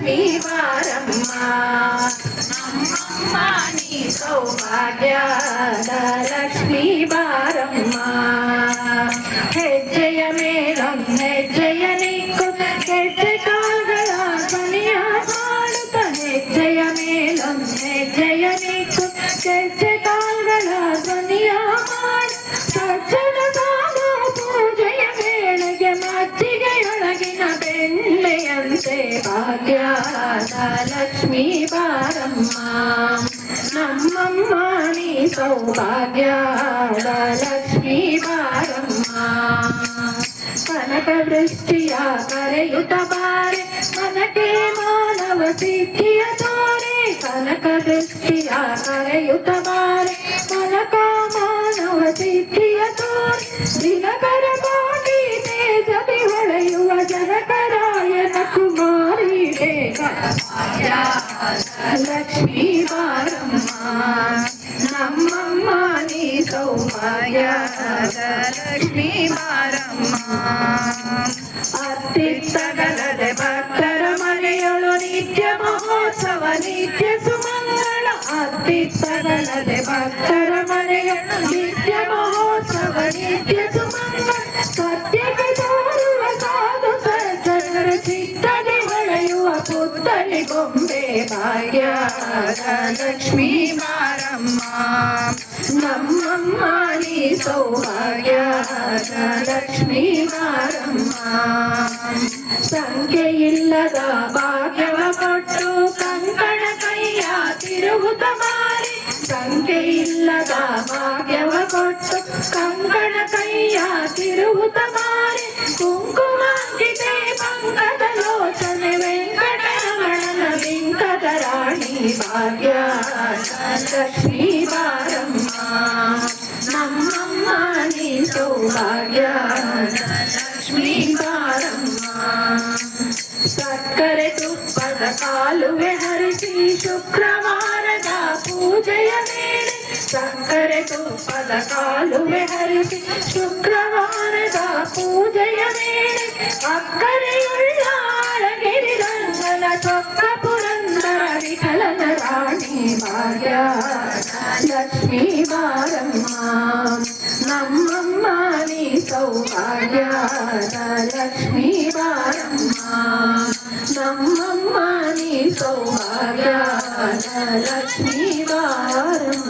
ಲಕ್ಷ್ಮೀ ಬಾರಮ್ಮ ನಮ್ಮಮ್ಮ ನೀ ಸೌಭಾಗ್ಯದ ಲಕ್ಷ್ಮೀ ಬಾರಮ್ಮ ಹೆಜ್ಜೆಯ ಮೇಲೊಂದು ಹೆಜ್ಜೆಯ ನಿಕ್ಕು ಹೆಜ್ಜೆ ಕಾಲ್ಗಳ ಧ್ವನಿಯ ಮಾಡುತ್ತ ಹೆಜ್ಜೆಯ ಮೇಲೊಂದು ಹೆಜ್ಜೆಯ ನಿಕ್ಕು ಹೆಜ್ಜೆ ಕಾಲ್ಗಳ ಧ್ವನಿಯ ಮಾಡು ಸಜ್ಜನ ಸಾಗೋ ಪೂಜೆಯ ವೇಳೆಗೆ ಮಜ್ಜಿಗೆಯೊಳಗಿನ ಬೆಣ್ಣೆಯಂತೆ ಭಾಗ್ಯದ ಲಕ್ಷ್ಮೀ ಬಾರಮ್ಮ ನಮ್ಮಮ್ಮ ನೀ ಸೌಭಾಗ್ಯದ ಲಕ್ಷ್ಮೀ ಬಾರಮ್ಮ ಕನಕ ದೃಷ್ಟಿಯ ಕರೆಯುತ್ತ ಬಾರೆ ಮನಕ್ಕೆ ಮಾನವ ಸಿದ್ಧಿಯ ತೋರೆ ಕನಕ ದೃಷ್ಟಿಯ ಕರೆಯುತ್ತ ಬಾರೆ ಮನಕ ಮಾನವ ಸಿದ್ಧಿಯ ತೋರೆ ದಿನಕರ ಕೋಟಿ ತೇಜದಿ ಹೊಳೆಯುವ ಜನಕರಾಯನ ಕುಮಾರಿ ಲಕ್ಷ್ಮೀ ಬಾರಮ್ಮ ನಮ್ಮಮ್ಮ ನೀ ಸೌಭಾಗ್ಯದ ಲಕ್ಷ್ಮೀ ಬಾರಮ್ಮ ಅತ್ತಿತ್ತಗಲದೆ ಭಕ್ತರ ಮನೆಯೊಳು ನಿತ್ಯ ಮಹೋತ್ಸವ ನಿತ್ಯ ಸುಮಂಗಳ ಅತ್ತಿತ್ತಗಲದೆ ಭಕ್ತರ ಮನೆಯೊಳು ನಿತ್ಯ ಮಹೋತ್ಸವ ನಿತ್ಯ ಸುಮಂಗಳ ಸತ್ಯಕ್ಕೆ ತೋರುವ ಸಾಧು ಸಜ್ಜನರ ಚಿತ್ತದಿ ಹೊಳೆಯುವ ಪುತ್ತಲಿ ಗೊಂಬೆ ಭಾಗ್ಯದ ಲಕ್ಷ್ಮೀ ಬಾರಮ್ಮ ನಮ್ಮಮ್ಮ ನೀ ಸೌಭಾಗ್ಯದ ಲಕ್ಷ್ಮೀ ಬಾರಮ್ಮ ಸಂಖ್ಯೆಯಿಲ್ಲದ ಭಾಗ್ಯವ ಕೊಟ್ಟು ಕಂಕಣ ಕೈಯ ತಿರುಗುತ್ತ ಮಾರಿ ಸಂಖ್ಯೆಯಿಲ್ಲದ ಭಾಗ್ಯವ ಕೊಟ್ಟು ಕಂಕಣ ಕೈಯ ತಿರುಗುತ್ತ ಮಾರಿ ಕುಂಕುಮಾಂಕಿತೆ ಪಂಕದ ಲೋಚನೆ ವೆಂಕಟರಮಣನ ಬಿಂಕದ ರಾಣಿ ಭಾಗ್ಯ ಲಕ್ಷ್ಮೀ ಬಾರಮ್ಮ ನಮ್ಮಮ್ಮ ನೀ ಸೌಭಾಗ್ಯ ಲಕ್ಷ್ಮೀ ಬಾರಮ್ಮ ಸಕ್ಕರೆ ತುಪ್ಪದ ಕಾಲುವೆ ಹರಿಸಿ ಶುಕ್ರವಾರದ ಪೂಜೆಯ ವೇಳೆ ಸಕ್ಕರೆ ತುಪ್ಪದ ಕಾಲುವೆ ಹರಿಸಿ ಶುಕ್ರವಾರದ ಪೂಜೆಯ ವೇಳೆ ಅಕ್ಕರೆಯುಳ್ಳ ಅಳಗಿರಿ ರಂಗನ ಚೊಕ್ಕ ಪುರಂದರ ವಿಠಲನ ರಾಣಿ ಭಾಗ್ಯ ಲಕ್ಷ್ಮೀ ಬಾರಮ್ಮ ನಮ್ಮಮ್ಮ ನೀ ಸೌಭಾಗ್ಯದ ಲಕ್ಷ್ಮೀ ಬಾರಮ್ಮ ನಮ್ಮಮ್ಮ ನೀ ಸೌಭಾಗ್ಯದ ಲಕ್ಷ್ಮೀ ಬಾರಮ್ಮ